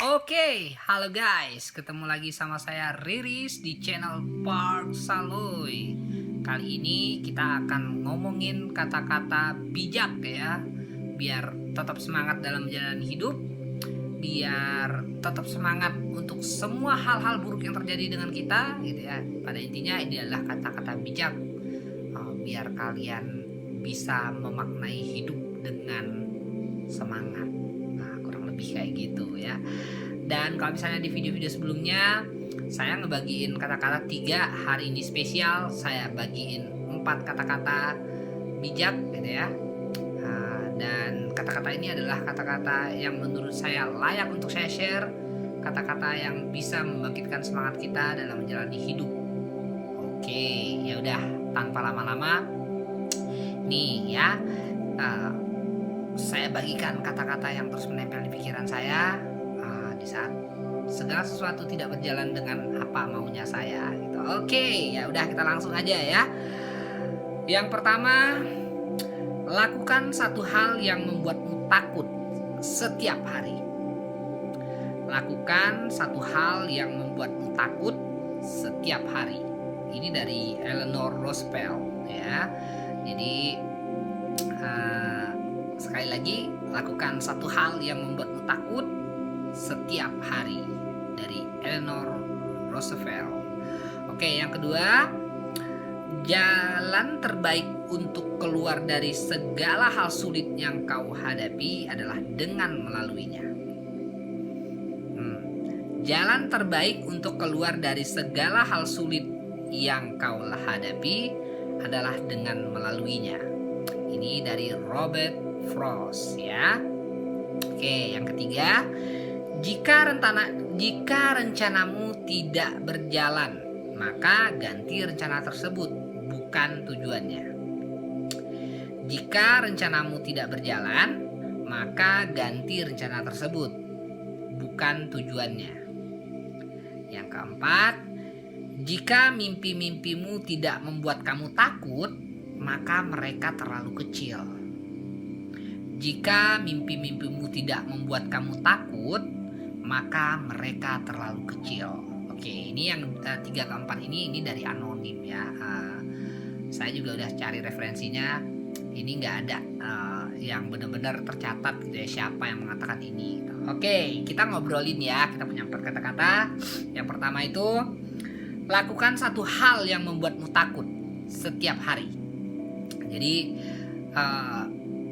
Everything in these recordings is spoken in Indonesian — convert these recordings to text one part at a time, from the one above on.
Oke, halo guys, ketemu lagi sama saya Riris di channel Park Saloy. Kali ini kita akan ngomongin kata-kata bijak ya, biar tetap semangat dalam menjalani hidup, biar tetap semangat untuk semua hal-hal buruk yang terjadi dengan kita, gitu ya. Pada intinya ini adalah kata-kata bijak, biar kalian bisa memaknai hidup dengan semangat. Nah, kurang lebih kayak gitu ya. Dan kalau misalnya di video-video sebelumnya saya ngebagiin kata-kata 3, hari ini spesial saya bagiin 4 kata-kata bijak gitu ya. Dan kata-kata ini adalah kata-kata yang menurut saya layak untuk saya share, kata-kata yang bisa membangkitkan semangat kita dalam menjalani hidup. Oke, ya udah tanpa lama-lama nih ya, saya bagikan kata-kata yang terus menempel di pikiran saya di saat segala sesuatu tidak berjalan dengan apa maunya saya gitu. Oke, ya udah kita langsung aja ya. Yang pertama, lakukan satu hal yang membuatmu takut setiap hari. Lakukan satu hal yang membuatmu takut setiap hari. Ini dari Eleanor Roosevelt ya. Jadi sekali lagi, lakukan satu hal yang membuatmu takut setiap hari, dari Eleanor Roosevelt. Oke, yang kedua, jalan terbaik untuk keluar dari segala hal sulit yang kau hadapi adalah dengan melaluinya. Jalan terbaik untuk keluar dari segala hal sulit yang kau hadapi adalah dengan melaluinya. Ini dari Robert Frost ya. Oke, yang ketiga, jika rencanamu tidak berjalan, maka ganti rencana tersebut, bukan tujuannya. Jika rencanamu tidak berjalan, maka ganti rencana tersebut, bukan tujuannya. Yang keempat, jika mimpi-mimpimu tidak membuat kamu takut, maka mereka terlalu kecil. Jika mimpi-mimpimu tidak membuat kamu takut, maka mereka terlalu kecil. Oke, ini yang 3 ke 4 ini dari anonim ya. Saya juga udah cari referensinya. Ini nggak ada yang benar-benar tercatat gitu ya, siapa yang mengatakan ini. Oke, kita ngobrolin ya. Kita punya 4 kata-kata. Yang pertama itu, lakukan satu hal yang membuatmu takut setiap hari. Jadi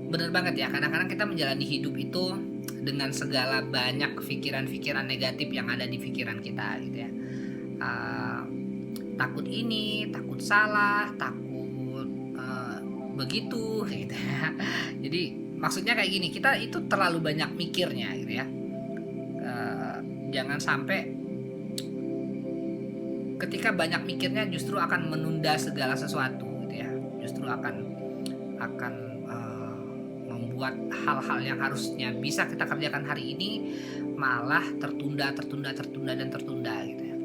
bener banget ya, kadang-kadang kita menjalani hidup itu dengan segala banyak pikiran-pikiran negatif yang ada di pikiran kita gitu ya. Takut ini, takut salah, takut begitu gitu ya. Jadi maksudnya kayak gini, kita itu terlalu banyak mikirnya gitu ya. Jangan sampai ketika banyak mikirnya justru akan menunda segala sesuatu gitu ya. Justru akan membuat hal-hal yang harusnya bisa kita kerjakan hari ini malah tertunda gitu ya.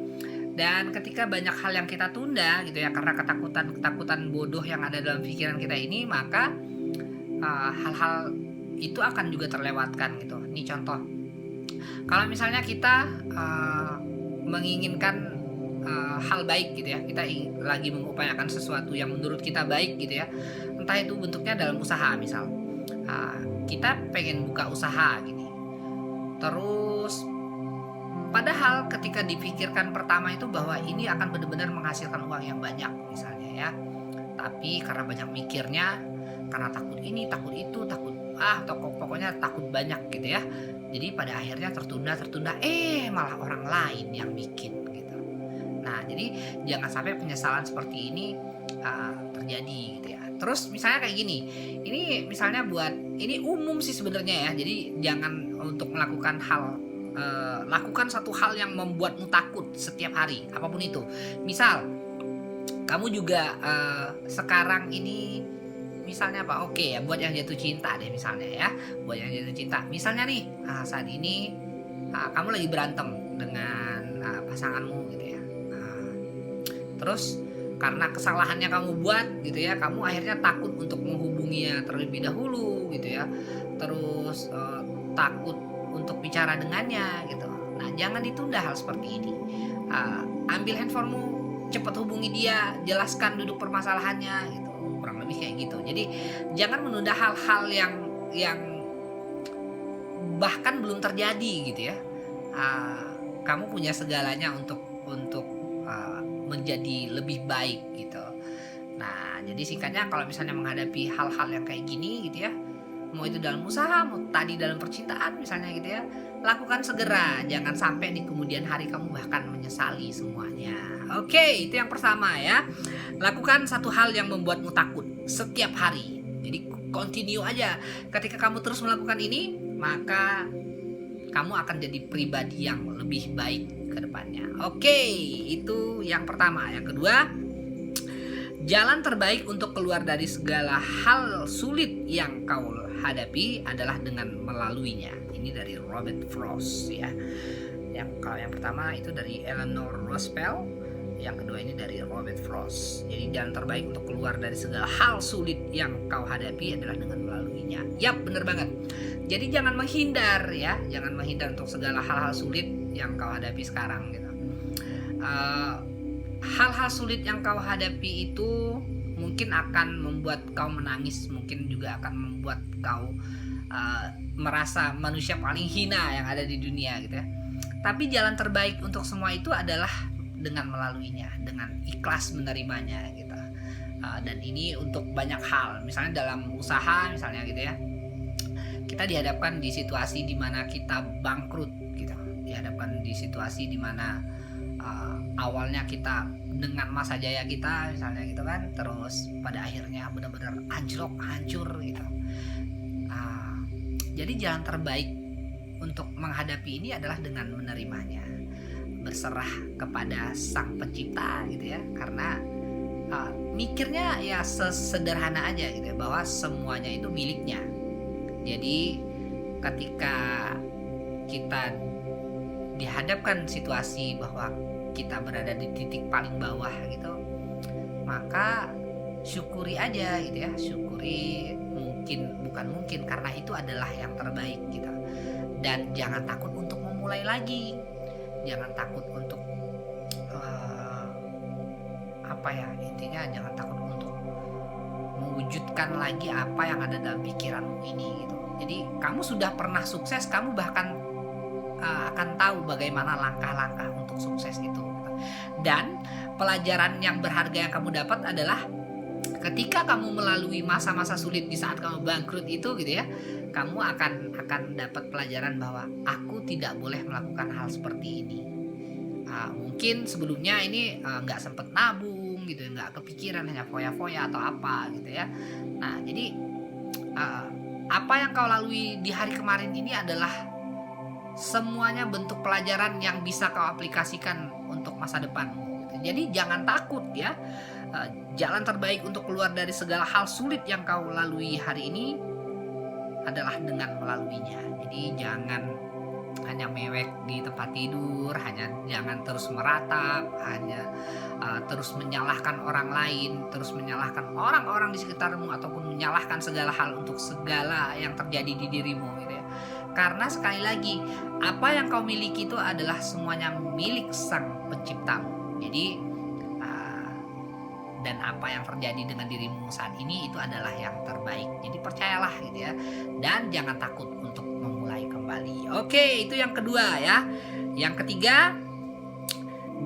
Dan ketika banyak hal yang kita tunda gitu ya, karena ketakutan bodoh yang ada dalam pikiran kita ini, maka hal-hal itu akan juga terlewatkan gitu. Ini contoh, kalau misalnya kita menginginkan hal baik gitu ya, kita lagi mengupayakan sesuatu yang menurut kita baik gitu ya, entah itu bentuknya dalam usaha, misal kita pengen buka usaha gini, terus padahal ketika dipikirkan pertama itu bahwa ini akan benar-benar menghasilkan uang yang banyak misalnya ya, tapi karena banyak mikirnya, karena takut ini takut itu takut pokoknya takut banyak gitu ya, jadi pada akhirnya tertunda malah orang lain yang bikin gitu. Nah, jadi jangan sampai penyesalan seperti ini terjadi gitu ya. Terus misalnya kayak gini, ini misalnya ini umum sih sebenarnya ya. Jadi jangan untuk melakukan lakukan satu hal yang membuatmu takut setiap hari, apapun itu. Misal kamu juga sekarang ini misalnya apa? Oke ya, buat yang jatuh cinta deh misalnya ya. Buat yang jatuh cinta. Misalnya nih, saat ini kamu lagi berantem dengan pasanganmu gitu ya. Terus karena kesalahannya kamu buat gitu ya, kamu akhirnya takut untuk menghubunginya terlebih dahulu gitu ya. Terus takut untuk bicara dengannya gitu. jangan ditunda hal seperti ini. Ambil handphonemu, cepat hubungi dia, jelaskan duduk permasalahannya gitu, kurang lebih kayak gitu. Jadi jangan menunda hal-hal yang bahkan belum terjadi gitu ya. Kamu punya segalanya untuk menjadi lebih baik gitu. Nah, jadi singkatnya kalau misalnya menghadapi hal-hal yang kayak gini gitu ya, mau itu dalam usaha, mau tadi dalam percintaan misalnya gitu ya, lakukan segera, jangan sampai di kemudian hari kamu bahkan menyesali semuanya. Oke, itu yang pertama ya. Lakukan satu hal yang membuatmu takut setiap hari. Jadi continue aja. Ketika kamu terus melakukan ini, maka kamu akan jadi pribadi yang lebih baik ke depannya. Oke, itu yang pertama. Yang kedua, jalan terbaik untuk keluar dari segala hal sulit yang kau hadapi adalah dengan melaluinya. Ini dari Robert Frost ya. Kalau yang pertama itu dari Eleanor Roosevelt, yang kedua ini dari Robert Frost. Jadi jalan terbaik untuk keluar dari segala hal sulit yang kau hadapi adalah dengan melaluinya. Yap, bener banget. Jadi jangan menghindar ya, jangan menghindar untuk segala hal-hal sulit yang kau hadapi sekarang gitu. Hal-hal sulit yang kau hadapi itu mungkin akan membuat kau menangis, mungkin juga akan membuat kau merasa manusia paling hina yang ada di dunia gitu ya. Tapi jalan terbaik untuk semua itu adalah dengan melaluinya, dengan ikhlas menerimanya gitu. Dan ini untuk banyak hal, misalnya dalam usaha misalnya gitu ya. Kita dihadapkan di situasi di mana kita bangkrut gitu. Dihadapkan di situasi di mana awalnya kita dengan masa jaya kita misalnya gitu kan, terus pada akhirnya benar-benar anjlok, hancur gitu. Jadi jalan terbaik untuk menghadapi ini adalah dengan menerimanya, berserah kepada Sang Pencipta gitu ya, karena mikirnya ya sesederhana aja gitu ya, bahwa semuanya itu miliknya. Jadi ketika kita dihadapkan situasi bahwa kita berada di titik paling bawah gitu, maka syukuri aja gitu ya, syukuri, bukan mungkin karena itu adalah yang terbaik gitu. Dan jangan takut untuk memulai lagi, jangan takut untuk intinya jangan takut untuk mewujudkan lagi apa yang ada dalam pikiranmu ini gitu. Jadi kamu sudah pernah sukses, kamu bahkan akan tahu bagaimana langkah-langkah untuk sukses itu. Dan pelajaran yang berharga yang kamu dapat adalah ketika kamu melalui masa-masa sulit di saat kamu bangkrut itu gitu ya, kamu akan dapat pelajaran bahwa aku tidak boleh melakukan hal seperti ini. Mungkin sebelumnya ini nggak sempet nabung gitu, nggak kepikiran, hanya foya-foya atau apa gitu ya. Nah jadi apa yang kau lalui di hari kemarin ini adalah semuanya bentuk pelajaran yang bisa kau aplikasikan untuk masa depanmu gitu. Jadi jangan takut ya. Jalan terbaik untuk keluar dari segala hal sulit yang kau lalui hari ini adalah dengan melaluinya. Jadi jangan hanya mewek di tempat tidur, jangan terus meratap, hanya terus menyalahkan orang lain, terus menyalahkan orang-orang di sekitarmu, ataupun menyalahkan segala hal untuk segala yang terjadi di dirimu gitu ya. Karena sekali lagi, apa yang kau miliki itu adalah semuanya milik Sang Penciptamu. Jadi dan apa yang terjadi dengan dirimu saat ini itu adalah yang terbaik. Jadi percayalah gitu ya, dan jangan takut untuk memulai kembali. Oke, itu yang kedua ya. Yang ketiga,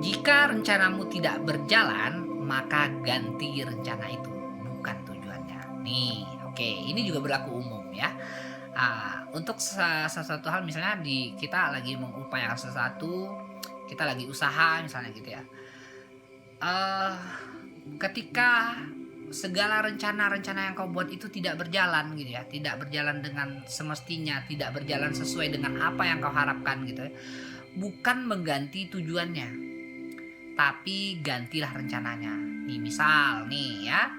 jika rencanamu tidak berjalan, maka ganti rencana itu, bukan tujuannya. Nih, oke, ini juga berlaku umum ya. Untuk sesuatu hal, misalnya kita lagi mengupayakan sesuatu, kita lagi usaha misalnya gitu ya. Ketika segala rencana-rencana yang kau buat itu tidak berjalan gitu ya, tidak berjalan dengan semestinya, tidak berjalan sesuai dengan apa yang kau harapkan gitu ya, bukan mengganti tujuannya, tapi gantilah rencananya. Nih misal nih ya,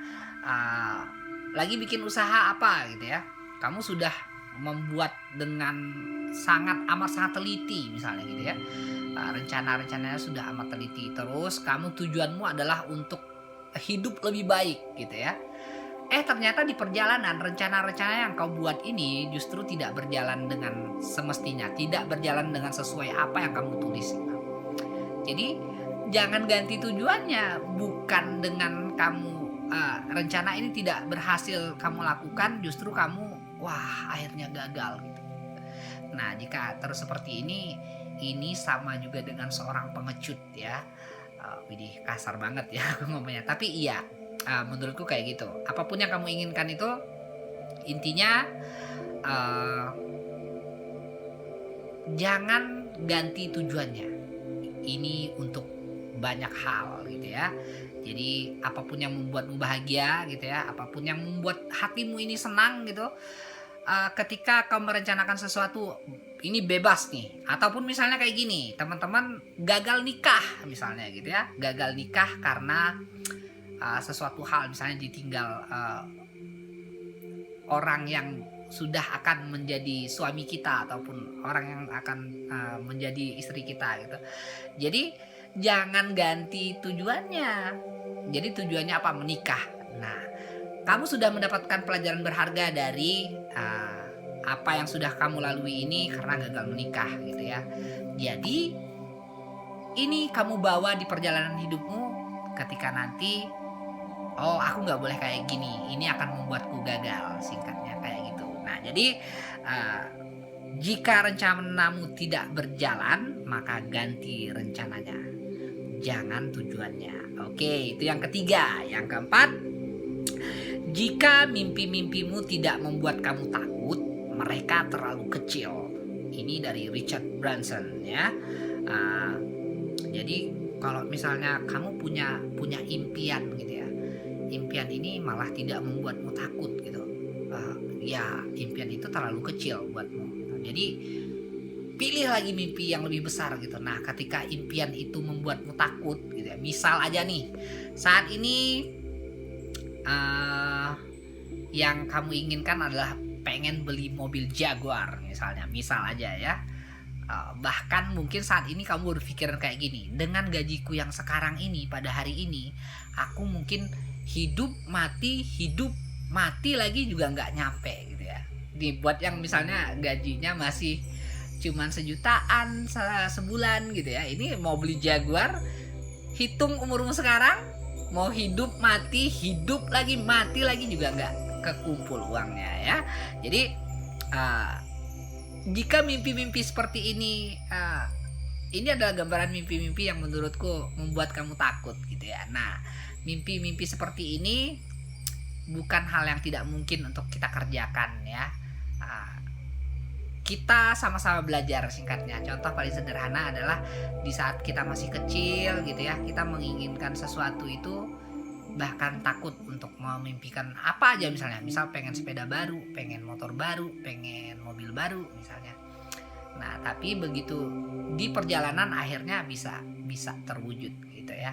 lagi bikin usaha apa gitu ya, kamu sudah membuat dengan sangat teliti misalnya gitu ya, rencana-rencananya sudah amat teliti, terus kamu tujuanmu adalah untuk hidup lebih baik gitu ya. Ternyata di perjalanan rencana-rencana yang kau buat ini justru tidak berjalan dengan semestinya, tidak berjalan dengan sesuai apa yang kamu tulis. Jadi jangan ganti tujuannya, bukan dengan kamu rencana ini tidak berhasil kamu lakukan, justru kamu akhirnya gagal gitu. Nah, jika terus seperti ini sama juga dengan seorang pengecut ya. Widih, kasar banget ya aku ngomongnya. Tapi iya, menurutku kayak gitu. Apapun yang kamu inginkan itu intinya jangan ganti tujuannya. Ini untuk banyak hal gitu ya. Jadi apapun yang membuatmu bahagia gitu ya, apapun yang membuat hatimu ini senang gitu, ketika kau merencanakan sesuatu ini bebas nih, ataupun misalnya kayak gini, teman-teman gagal nikah misalnya gitu ya, gagal nikah karena sesuatu hal, misalnya ditinggal orang yang sudah akan menjadi suami kita ataupun orang yang akan menjadi istri kita gitu. Jadi jangan ganti tujuannya. Jadi tujuannya apa? Menikah. Nah, kamu sudah mendapatkan pelajaran berharga dari apa yang sudah kamu lalui ini karena gagal menikah gitu ya. Jadi ini kamu bawa di perjalanan hidupmu ketika nanti, aku nggak boleh kayak gini, ini akan membuatku gagal, singkatnya kayak gitu. Nah, jadi jika rencanamu tidak berjalan, maka ganti rencananya, jangan tujuannya. Oke, itu yang ketiga. Yang keempat, jika mimpi-mimpimu tidak membuat kamu takut, mereka terlalu kecil. Ini dari Richard Branson ya. Jadi kalau misalnya kamu punya impian gitu ya, impian ini malah tidak membuatmu takut gitu, ya impian itu terlalu kecil buatmu. Jadi pilih lagi mimpi yang lebih besar gitu. Nah, ketika impian itu membuatmu takut gitu ya, misal aja nih saat ini yang kamu inginkan adalah pengen beli mobil Jaguar misalnya, misal aja ya. Bahkan mungkin saat ini kamu berpikiran kayak gini, dengan gajiku yang sekarang ini pada hari ini, aku mungkin hidup mati lagi juga nggak nyampe gitu ya. Dibuat yang misalnya gajinya masih cuman sejutaan sebulan gitu ya, ini mau beli Jaguar, hitung umurmu sekarang, mau hidup mati juga nggak kekumpul uangnya ya. Jadi jika mimpi-mimpi seperti ini adalah gambaran mimpi-mimpi yang menurutku membuat kamu takut gitu ya. Nah, mimpi-mimpi seperti ini bukan hal yang tidak mungkin untuk kita kerjakan ya. Kita sama-sama belajar, singkatnya. Contoh paling sederhana adalah di saat kita masih kecil gitu ya, kita menginginkan sesuatu itu, bahkan takut untuk memimpikan apa aja, misal pengen sepeda baru, pengen motor baru, pengen mobil baru misalnya. Nah, tapi begitu di perjalanan akhirnya bisa terwujud gitu ya.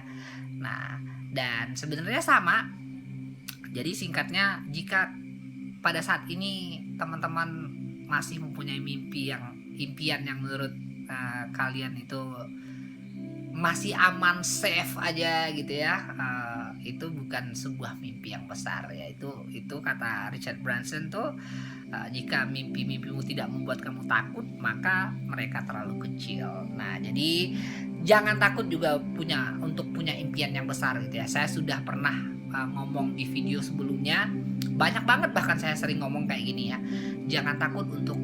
Nah, dan sebenarnya sama. Jadi singkatnya, jika pada saat ini teman-teman masih mempunyai impian yang menurut kalian itu masih aman, safe aja gitu ya, itu bukan sebuah mimpi yang besar ya. Itu kata Richard Branson tuh, jika mimpi-mimpimu tidak membuat kamu takut, maka mereka terlalu kecil. Nah, jadi jangan takut juga untuk punya impian yang besar gitu ya. Saya sudah pernah ngomong di video sebelumnya, banyak banget bahkan saya sering ngomong kayak gini ya, jangan takut untuk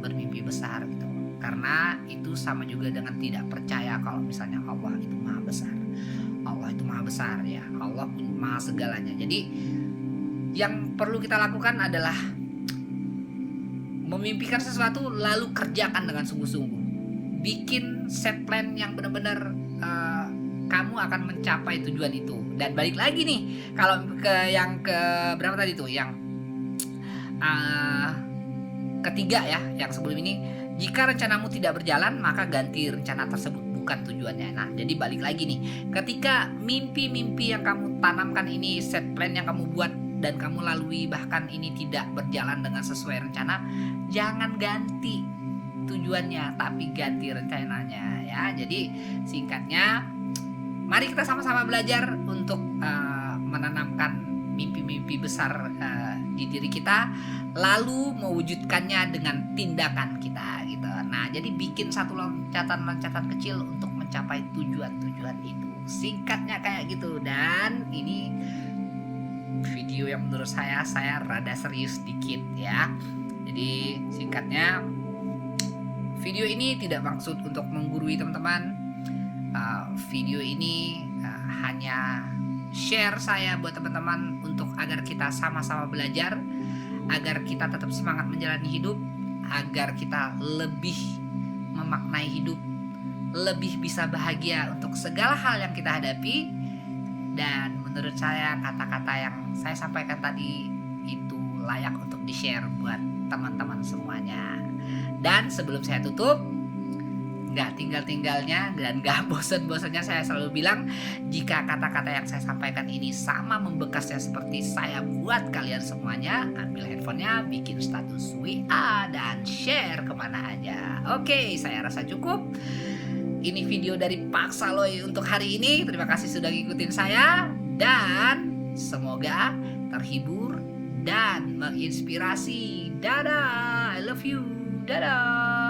bermimpi besar gitu, karena itu sama juga dengan tidak percaya kalau misalnya Allah itu maha besar ya, Allah maha segalanya. Jadi yang perlu kita lakukan adalah memimpikan sesuatu lalu kerjakan dengan sungguh-sungguh, bikin set plan yang benar-benar kamu akan mencapai tujuan itu. Dan balik lagi nih, kalau yang ke berapa tadi tuh, yang ketiga ya, yang sebelum ini, jika rencanamu tidak berjalan maka ganti rencana tersebut, bukan tujuannya. Nah, jadi balik lagi nih, ketika mimpi-mimpi yang kamu tanamkan ini, set plan yang kamu buat dan kamu lalui, bahkan ini tidak berjalan dengan sesuai rencana, jangan ganti tujuannya tapi ganti rencananya ya. Jadi singkatnya, mari kita sama-sama belajar untuk menanamkan mimpi-mimpi besar di diri kita, lalu mewujudkannya dengan tindakan kita gitu. Nah, jadi bikin satu loncatan-loncatan kecil untuk mencapai tujuan-tujuan itu. Singkatnya kayak gitu. Dan ini video yang menurut saya rada serius dikit ya. Jadi singkatnya, video ini tidak maksud untuk menggurui teman-teman. Video ini hanya share saya buat teman-teman untuk agar kita sama-sama belajar, agar kita tetap semangat menjalani hidup, agar kita lebih memaknai hidup, lebih bisa bahagia untuk segala hal yang kita hadapi. Dan menurut saya kata-kata yang saya sampaikan tadi itu layak untuk di-share buat teman-teman semuanya. Dan sebelum saya tutup, nggak tinggal-tinggalnya dan nggak bosan-bosannya saya selalu bilang, jika kata-kata yang saya sampaikan ini sama membekasnya seperti saya buat kalian semuanya, ambil handphonenya, bikin status WA dan share kemana aja. Oke, saya rasa cukup. Ini video dari Pak Saloy untuk hari ini. Terima kasih sudah ngikutin saya, dan semoga terhibur dan menginspirasi. Dadah, I love you. Dadah.